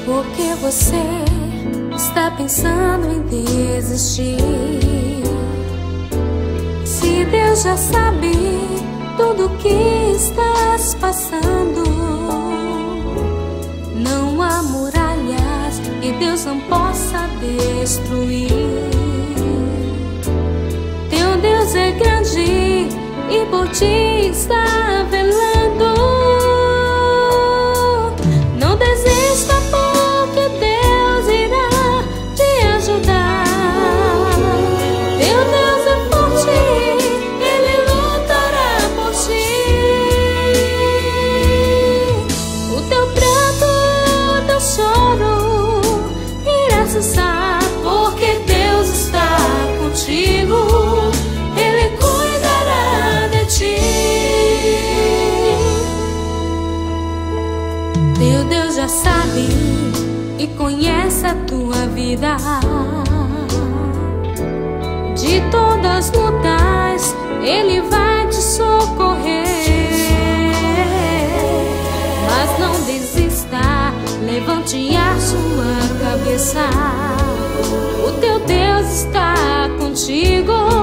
Por que você está pensando em desistir? Se Deus já sabe tudo o que estás passando. Não há muralhas que Deus não possa destruir. Teu Deus é grande e por ti está velando. Não desista, porque Deus irá te ajudar. Teu Deus é forte, Ele lutará por ti. O teu pranto, o teu choro irá cessar, porque Deus está contigo. Ele cuidará de ti. Teu Deus já sabe e conhece a tua vida. De todas as lutas Ele vai te socorrer. Mas não desista, levante a sua cabeça. O teu Deus está contigo.